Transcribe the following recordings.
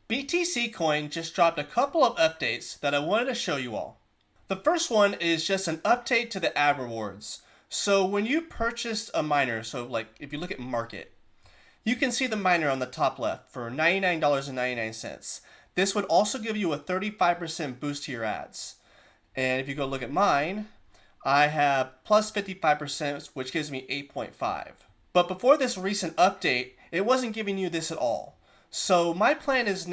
BtcCoin just dropped a couple of updates that I wanted to show you all. The first one is just an update to the ad rewards. So when you purchased a miner, so like if you look at market, you can see the miner on the top left for $99.99. This would also give you a 35% boost to your ads. And if you go look at mine, I have plus 55%, which gives me 8.5. But before this recent update, it wasn't giving you this at all. So my plan is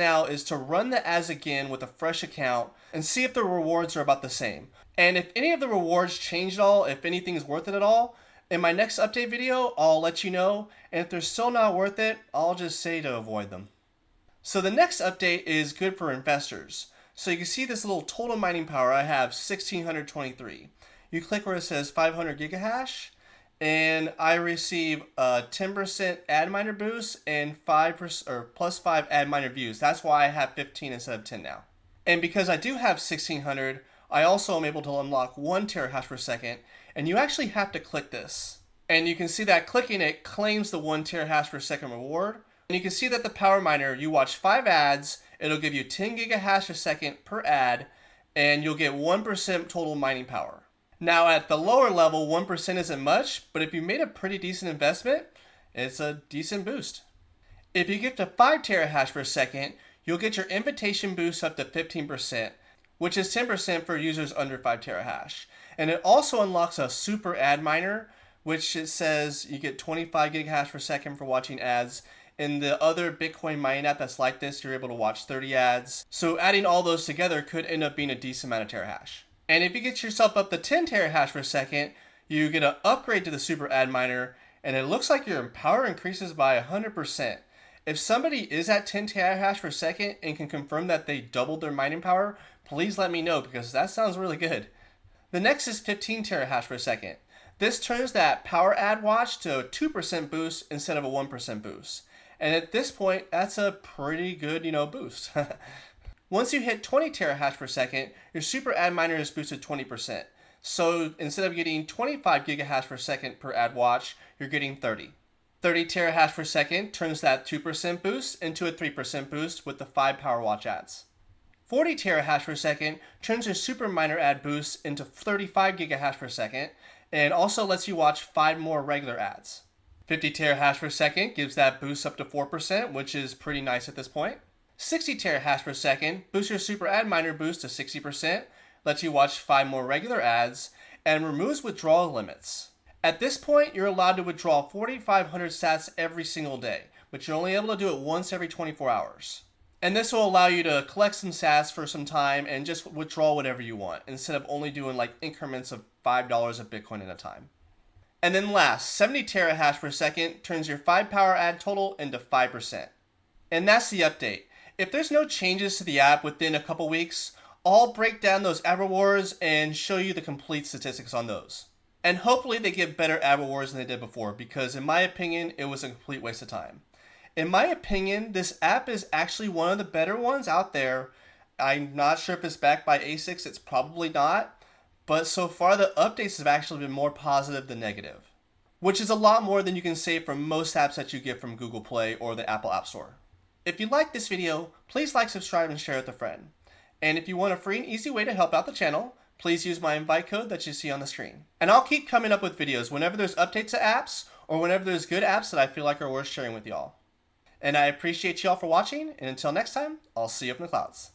to run the ads again with a fresh account and see if the rewards are about the same. And if any of the rewards change at all, if anything is worth it at all, in my next update video, I'll let you know. And if they're still not worth it, I'll just say to avoid them. So the next update is good for investors. So you can see this little total mining power. I have 1623. You click where it says 500 gigahash. And I receive a 10% ad miner boost and 5% or plus 5 ad miner views. That's why I have 15 instead of 10 now. And because I do have 1600, I also am able to unlock 1 terahash per second. And you actually have to click this. And you can see that clicking it claims the 1 terahash per second reward. And you can see that the power miner, you watch 5 ads, it'll give you 10 gigahash a second per ad, and you'll get 1% total mining power. Now at the lower level, 1% isn't much, but if you made a pretty decent investment, it's a decent boost. If you get to 5 terahash per second, you'll get your invitation boost up to 15%, which is 10% for users under 5 terahash. And it also unlocks a super ad miner, which it says you get 25 gigahash per second for watching ads. In the other Bitcoin mining app that's like this, you're able to watch 30 ads. So adding all those together could end up being a decent amount of terahash. And if you get yourself up to 10 terahash per second, you get an upgrade to the super ad miner, and it looks like your power increases by 100%. If somebody is at 10 terahash per second and can confirm that they doubled their mining power, please let me know because that sounds really good. The next is 15 terahash per second. This turns that power ad watch to a 2% boost instead of a 1% boost. And at this point, that's a pretty good, boost. Once you hit 20 terahash per second, your super ad miner is boosted 20%. So instead of getting 25 gigahash per second per ad watch, you're getting 30. 30 terahash per second turns that 2% boost into a 3% boost with the 5 power watch ads. 40 terahash per second turns your super miner ad boost into 35 gigahash per second and also lets you watch 5 more regular ads. 50 terahash per second gives that boost up to 4%, which is pretty nice at this point. 60 terahash per second boosts your super ad miner boost to 60%, lets you watch 5 more regular ads, and removes withdrawal limits. At this point, you're allowed to withdraw 4,500 sats every single day, but you're only able to do it once every 24 hours. And this will allow you to collect some sats for some time and just withdraw whatever you want, instead of only doing like increments of $5 of Bitcoin at a time. And then last, 70 terahash per second turns your 5 power ad total into 5%. And that's the update. If there's no changes to the app within a couple weeks, I'll break down those ad rewards and show you the complete statistics on those. And hopefully they give better ad rewards than they did before, because in my opinion, it was a complete waste of time. In my opinion, this app is actually one of the better ones out there. I'm not sure if it's backed by ASICs, it's probably not. But so far the updates have actually been more positive than negative, which is a lot more than you can say from most apps that you get from Google Play or the Apple App Store. If you like this video, please like, subscribe, and share with a friend. And if you want a free and easy way to help out the channel, please use my invite code that you see on the screen. And I'll keep coming up with videos whenever there's updates to apps or whenever there's good apps that I feel like are worth sharing with y'all. And I appreciate y'all for watching, and until next time, I'll see you up in the clouds.